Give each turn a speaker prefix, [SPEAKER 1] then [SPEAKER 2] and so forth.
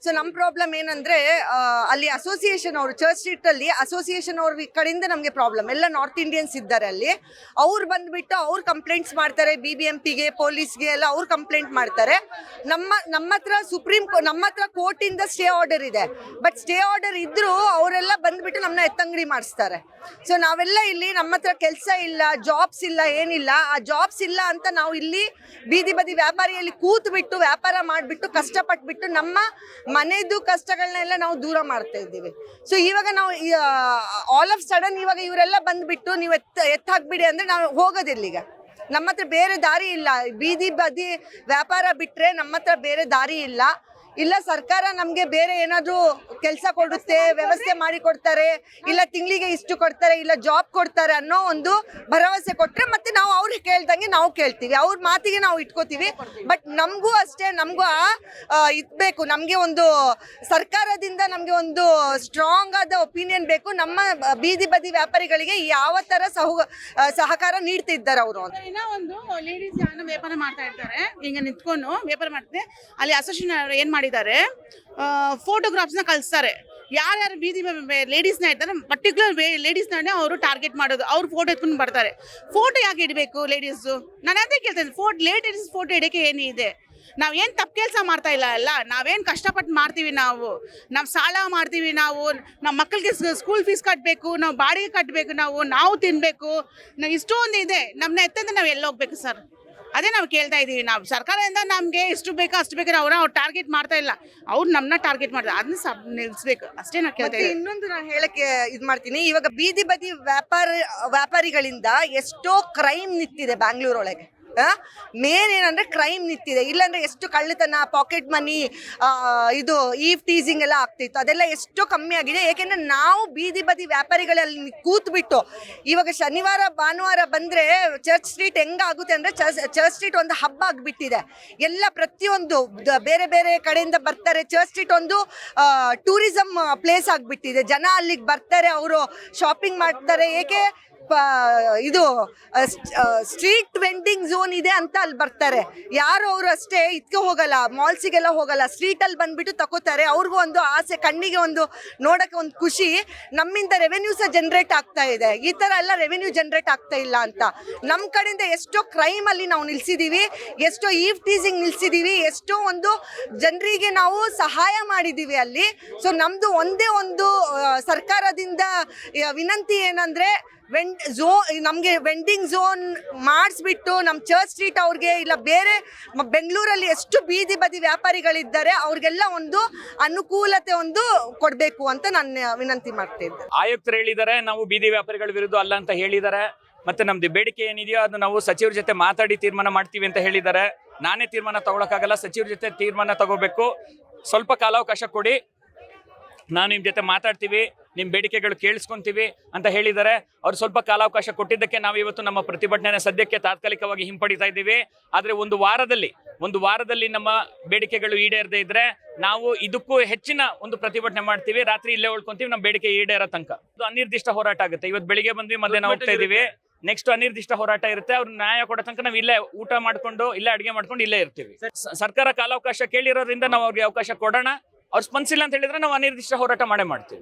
[SPEAKER 1] So ನಮ್ಮ problem ಏನಂದ್ರೆ ಅಲ್ಲಿ ಅಸೋಸಿಯೇಷನ್ ಅವರು ಚರ್ಚ್ ಸ್ಟ್ರೀಟ್ ಅಲ್ಲಿ ಅಸೋಸಿಯೇಷನ್ ಅವ್ರ ಕಡೆಯಿಂದ ನಮಗೆ ಪ್ರಾಬ್ಲಮ್. ಎಲ್ಲ ನಾರ್ತ್ ಇಂಡಿಯನ್ಸ್ ಇದ್ದಾರೆ ಅಲ್ಲಿ. ಅವ್ರು ಬಂದ್ಬಿಟ್ಟು ಅವ್ರು ಕಂಪ್ಲೇಂಟ್ಸ್ ಮಾಡ್ತಾರೆ, BBMPಗೆ, ಪೊಲೀಸ್ಗೆ ಎಲ್ಲ ಅವ್ರು ಕಂಪ್ಲೇಂಟ್ ಮಾಡ್ತಾರೆ. ನಮ್ಮ ಹತ್ರ ನಮ್ಮ ಹತ್ರ ಕೋರ್ಟಿಂದ ಸ್ಟೇ ಆರ್ಡರ್ ಇದೆ. ಬಟ್ ಸ್ಟೇ ಆರ್ಡರ್ ಇದ್ರೂ ಅವರೆಲ್ಲ ಬಂದ್ಬಿಟ್ಟು ನಮ್ಮನ್ನ ಎತ್ತಂಗಡಿ ಮಾಡಿಸ್ತಾರೆ. ಸೊ ನಾವೆಲ್ಲ ಇಲ್ಲಿ ನಮ್ಮ ಹತ್ರ ಕೆಲಸ ಇಲ್ಲ, ಜಾಬ್ಸ್ ಇಲ್ಲ, ಏನಿಲ್ಲ. ಆ ಜಾಬ್ಸ್ ಇಲ್ಲ ಅಂತ ನಾವು ಇಲ್ಲಿ ಬೀದಿ ಬದಿ ವ್ಯಾಪಾರಿಯಲ್ಲಿ ಕೂತ್ ಬಿಟ್ಟು ವ್ಯಾಪಾರ ಮಾಡಿಬಿಟ್ಟು ಕಷ್ಟಪಟ್ಬಿಟ್ಟು ನಮ್ಮ ಮನೆದು ಕಷ್ಟಗಳನ್ನೆಲ್ಲ ನಾವು ದೂರ ಮಾಡ್ತಾ ಇದ್ದೀವಿ. ಸೊ ಇವಾಗ ನಾವು ಆಲ್ ಆಫ್ ಸಡನ್ ಇವಾಗ ಇವರೆಲ್ಲ ಬಂದ್ಬಿಟ್ಟು ನೀವು ಎತ್ತ ಹಾಕ್ಬಿಡಿ ಅಂದ್ರೆ ನಾವು ಹೋಗೋದಿಲ್ಲಿಗ. ನಮ್ಮ ಹತ್ರ ಬೇರೆ ದಾರಿ ಇಲ್ಲ. ಬೀದಿ ಬದಿ ವ್ಯಾಪಾರ ಬಿಟ್ರೆ ನಮ್ಮ ಹತ್ರ ಬೇರೆ ದಾರಿ ಇಲ್ಲ. ಇಲ್ಲ ಸರ್ಕಾರ ನಮಗೆ ಬೇರೆ ಏನಾದರೂ ಕೆಲಸ ಕೊಡುತ್ತೆ, ವ್ಯವಸ್ಥೆ ಮಾಡಿ ಕೊಡ್ತಾರೆ, ಇಲ್ಲ ತಿಂಗಳಿಗೆ ಇಷ್ಟು ಕೊಡ್ತಾರೆ, ಇಲ್ಲ ಜಾಬ್ ಕೊಡ್ತಾರೆ ಅನ್ನೋ ಒಂದು ಭರವಸೆ ಕೊಟ್ಟರೆ ಮತ್ತೆ ನಾವು ಅವ್ರಿಗೆ ಕೇಳ್ದಂಗೆ ನಾವು ಕೇಳ್ತೀವಿ, ಅವ್ರ ಮಾತಿಗೆ ನಾವು ಇಟ್ಕೋತೀವಿ. ಬಟ್ ನಮಗೂ ಅಷ್ಟೇ, ನಮಗೂ ಇದ್ಬೇಕು, ನಮಗೆ ಒಂದು ಸರ್ಕಾರದಿಂದ ನಮಗೆ ಒಂದು ಸ್ಟ್ರಾಂಗ್ ಆದ ಒಪಿನಿಯನ್ ಬೇಕು. ನಮ್ಮ ಬೀದಿ ಬದಿ ವ್ಯಾಪಾರಿಗಳಿಗೆ ಯಾವ ಥರ ಸಹಕಾರ ನೀಡ್ತಿದ್ದಾರೆ ಅವರು ಅಂತ.
[SPEAKER 2] ಇನ್ನೂ ಒಂದು ಲೇಡೀಸ್ ಯಾರು ವ್ಯಾಪಾರ ಮಾಡ್ತಾ ಇರ್ತಾರೆ, ಹಿಂಗೆ ನಿಂತ್ಕೊಂಡು ವ್ಯಾಪಾರ ಮಾಡ್ತಾರೆ. ಅಲ್ಲಿ ಅಸೋಸಿಯೇಷನ್ ಏನು ಮಾಡಿದ್ದಾರೆ, ಫೋಟೋಗ್ರಾಫ್ಸ್ನ ಕಳಿಸ್ತಾರೆ. ಯಾರ್ಯಾರು ಬೀದಿ ಲೇಡೀಸ್ನ ಇರ್ತಾರೆ, ಪರ್ಟಿಕ್ಯುಲರ್ ಲೇಡೀಸ್ನೇ ಅವರು ಟಾರ್ಗೆಟ್ ಮಾಡೋದು. ಅವ್ರು ಫೋಟೋ ಎತ್ಕೊಂಡು ಬರ್ತಾರೆ. ಫೋಟೋ ಯಾಕೆ ಇಡಬೇಕು ಲೇಡೀಸು? ನಾನು ಅದೇ ಕೇಳ್ತೇನೆ, ಲೇಡೀಸ್ ಫೋಟೋ ಇಡೋಕ್ಕೆ ಏನಿದೆ? ನಾವೇನು ತಪ್ಪು ಕೆಲಸ ಮಾಡ್ತಾ ಇಲ್ಲ ಅಲ್ಲ, ನಾವೇನು ಕಷ್ಟಪಟ್ಟು ಮಾಡ್ತೀವಿ, ನಾವು ಸಾಲ ಮಾಡ್ತೀವಿ, ನಮ್ಮ ಮಕ್ಕಳಿಗೆ ಸ್ಕೂಲ್ ಫೀಸ್ ಕಟ್ಟಬೇಕು, ನಾವು ಬಾಡಿಗೆ ಕಟ್ಟಬೇಕು, ನಾವು ತಿನ್ನಬೇಕು, ನಾವು ಇಷ್ಟೊಂದು ಇದೆ. ನಮ್ಮನ್ನ ಎತ್ತಂದ್ರೆ ನಾವು ಎಲ್ಲಿ ಹೋಗ್ಬೇಕು ಸರ್? ಅದೇ ನಾವು ಕೇಳ್ತಾ ಇದ್ದೀವಿ. ನಾವು ಸರ್ಕಾರದಿಂದ ನಮಗೆ ಎಷ್ಟು ಬೇಕೋ ಅಷ್ಟು ಬೇಕಾದ್ರೆ ಅವ್ರು ಟಾರ್ಗೆಟ್ ಮಾಡ್ತಾ ಇಲ್ಲ, ಅವ್ರು ನಮ್ಮನ್ನ ಟಾರ್ಗೆಟ್ ಮಾಡ್ತಾರೆ. ಅದನ್ನ ನಿಲ್ಲಿಸ್ಬೇಕು ಅಷ್ಟೇ ನಾವು ಕೇಳ್ತಾ ಇದ್ದೀವಿ.
[SPEAKER 1] ಇನ್ನೊಂದು ನಾನು ಹೇಳಕ್ಕೆ ಇದು ಮಾಡ್ತೀನಿ, ಇವಾಗ ಬೀದಿ ಬದಿ ವ್ಯಾಪಾರಿಗಳಿಂದ ಎಷ್ಟೋ ಕ್ರೈಮ್ ನಿಂತಿದೆ ಬ್ಯಾಂಗ್ಳೂರೊಳಗೆ. ಮೇನ್ ಏನಂದ್ರೆ ಕ್ರೈಮ್ ನಿಂತಿದೆ. ಇಲ್ಲಾಂದ್ರೆ ಎಷ್ಟು ಕಳ್ಳತನ, ಪಾಕೆಟ್ ಮನಿ, ಇದು ಈವ್ ಟೀಸಿಂಗ್ ಎಲ್ಲ ಆಗ್ತಿತ್ತು, ಅದೆಲ್ಲ ಎಷ್ಟೋ ಕಮ್ಮಿ ಆಗಿದೆ. ಏಕೆಂದ್ರೆ ನಾವು ಬೀದಿ ಬದಿ ವ್ಯಾಪಾರಿಗಳಲ್ಲಿ ಕೂತ್ಬಿಟ್ಟು ಇವಾಗ ಶನಿವಾರ ಭಾನುವಾರ ಬಂದ್ರೆ ಚರ್ಚ್ ಸ್ಟ್ರೀಟ್ ಹೆಂಗಾಗುತ್ತೆ ಅಂದ್ರೆ ಚರ್ಚ್ ಸ್ಟ್ರೀಟ್ ಒಂದು ಹಬ್ಬ ಆಗಿಬಿಟ್ಟಿದೆ. ಎಲ್ಲ ಪ್ರತಿಯೊಂದು ಬೇರೆ ಬೇರೆ ಕಡೆಯಿಂದ ಬರ್ತಾರೆ. ಚರ್ಚ್ ಸ್ಟ್ರೀಟ್ ಒಂದು ಟೂರಿಸಂ ಪ್ಲೇಸ್ ಆಗಿಬಿಟ್ಟಿದೆ. ಜನ ಅಲ್ಲಿಗೆ ಬರ್ತಾರೆ, ಅವರು ಶಾಪಿಂಗ್ ಮಾಡ್ತಾರೆ. ಏಕೆ ಇದು ಸ್ಟ್ರೀಟ್ ವೆಂಡಿಂಗ್ ಝೋನ್ ಇದೆ ಅಂತ ಅಲ್ಲಿ ಬರ್ತಾರೆ. ಯಾರು ಅವರು ಅಷ್ಟೇ ಇದಕ್ಕೆ ಹೋಗಲ್ಲ, ಮಾಲ್ಸಿಗೆಲ್ಲ ಹೋಗಲ್ಲ, ಸ್ಟ್ರೀಟಲ್ಲಿ ಬಂದ್ಬಿಟ್ಟು ತಗೋತಾರೆ. ಅವ್ರಿಗೂ ಒಂದು ಆಸೆ, ಕಣ್ಣಿಗೆ ಒಂದು ನೋಡೋಕ್ಕೆ ಒಂದು ಖುಷಿ, ನಮ್ಮಿಂದ ರೆವೆನ್ಯೂ ಸಹ ಜನರೇಟ್ ಆಗ್ತಾ ಇದೆ. ಈ ಥರ ಎಲ್ಲ ರೆವೆನ್ಯೂ ಜನರೇಟ್ ಆಗ್ತಾ ಇಲ್ಲ ಅಂತ ನಮ್ಮ ಕಡೆಯಿಂದ ಎಷ್ಟೋ ಕ್ರೈಮಲ್ಲಿ ನಾವು ನಿಲ್ಲಿಸಿದ್ದೀವಿ, ಎಷ್ಟೋ ಈವ್ ಟೀಸಿಂಗ್ ನಿಲ್ಲಿಸಿದ್ದೀವಿ, ಎಷ್ಟೋ ಒಂದು ಜನರಿಗೆ ನಾವು ಸಹಾಯ ಮಾಡಿದ್ದೀವಿ ಅಲ್ಲಿ. ಸೊ ನಮ್ಮದು ಒಂದೇ ಒಂದು ಸರ್ಕಾರದಿಂದ ವಿನಂತಿ ಏನಂದರೆ ನಮಗೆ ವೆಂಡಿಂಗ್ ಝೋನ್ ಮಾಡಿಸ್ಬಿಟ್ಟು ನಮ್ಮ ಚರ್ಚ್ ಸ್ಟ್ರೀಟ್ ಅವ್ರಿಗೆ, ಇಲ್ಲ ಬೇರೆ ಬೆಂಗಳೂರಲ್ಲಿ ಎಷ್ಟು ಬೀದಿ ಬದಿ ವ್ಯಾಪಾರಿಗಳಿದ್ದಾರೆ ಅವ್ರಿಗೆಲ್ಲ ಒಂದು ಅನುಕೂಲತೆ ಒಂದು ಕೊಡಬೇಕು ಅಂತ ನಾನು ವಿನಂತಿ ಮಾಡ್ತಿದ್ದೆ.
[SPEAKER 3] ಆಯುಕ್ತರು ಹೇಳಿದ್ದಾರೆ ನಾವು ಬೀದಿ ವ್ಯಾಪಾರಿಗಳ ವಿರುದ್ಧ ಅಲ್ಲ ಅಂತ ಹೇಳಿದ್ದಾರೆ. ಮತ್ತೆ ನಮ್ದು ಬೇಡಿಕೆ ಏನಿದೆಯೋ ಅದು ನಾವು ಸಚಿವರ ಜೊತೆ ಮಾತಾಡಿ ತೀರ್ಮಾನ ಮಾಡ್ತೀವಿ ಅಂತ ಹೇಳಿದ್ದಾರೆ. ನಾನೇ ತೀರ್ಮಾನ ತಗೊಳಕ್ಕಾಗಲ್ಲ, ಸಚಿವರ ಜೊತೆ ತೀರ್ಮಾನ ತಗೋಬೇಕು. ಸ್ವಲ್ಪ ಕಾಲಾವಕಾಶ ಕೊಡಿ, ನಾವು ನಿಮ್ಮ ಜೊತೆ ಮಾತಾಡ್ತೀವಿ, ನಿಮ್ಮ ಬೇಡಿಕೆಗಳು ಕೇಳಿಸ್ಕೊಂತೀವಿ ಅಂತ ಹೇಳಿದ್ದಾರೆ. ಅವ್ರು ಸ್ವಲ್ಪ ಕಾಲಾವಕಾಶ ಕೊಟ್ಟಿದ್ದಕ್ಕೆ ನಾವು ಇವತ್ತು ನಮ್ಮ ಪ್ರತಿಭಟನೆ ಸದ್ಯಕ್ಕೆ ತಾತ್ಕಾಲಿಕವಾಗಿ ಹಿಂಪಡಿತಾ ಇದ್ದೀವಿ. ಆದರೆ ಒಂದು ವಾರದಲ್ಲಿ ನಮ್ಮ ಬೇಡಿಕೆಗಳು ಈಡೇರದೇ ಇದ್ರೆ ನಾವು ಇದಕ್ಕೂ ಹೆಚ್ಚಿನ ಒಂದು ಪ್ರತಿಭಟನೆ ಮಾಡ್ತೀವಿ. ರಾತ್ರಿ ಇಲ್ಲೇ ಉಳ್ಕೊಂತೀವಿ, ನಮ್ಮ ಬೇಡಿಕೆ ಈಡೇರೋ ತನಕ. ಇದು ಅನಿರ್ದಿಷ್ಟ ಹೋರಾಟ ಆಗುತ್ತೆ. ಇವತ್ತು ಬೆಳಿಗ್ಗೆ ಬಂದ್ವಿ, ಮಧ್ಯಾಹ್ನ ಹೋಗ್ತಾ ಇದೀವಿ. ನೆಕ್ಸ್ಟ್ ಅನಿರ್ದಿಷ್ಟ ಹೋರಾಟ ಇರುತ್ತೆ. ಅವ್ರು ನ್ಯಾಯ ಕೊಡೋ ತನಕ ನಾವು ಇಲ್ಲೇ ಊಟ ಮಾಡ್ಕೊಂಡು, ಇಲ್ಲೇ ಅಡುಗೆ ಮಾಡ್ಕೊಂಡು ಇಲ್ಲೇ ಇರ್ತೀವಿ. ಸರ್ಕಾರ ಕಾಲಾವಕಾಶ ಕೇಳಿರೋದ್ರಿಂದ ನಾವು ಅವ್ರಿಗೆ ಅವಕಾಶ ಕೊಡೋಣ. ಅವ್ರು ಸ್ಪಂದಿಸಿಲ್ಲ ಅಂತ ಹೇಳಿದ್ರೆ ನಾವು ಅನಿರ್ದಿಷ್ಟ ಹೋರಾಟ ಮಾಡೇ ಮಾಡ್ತೀವಿ.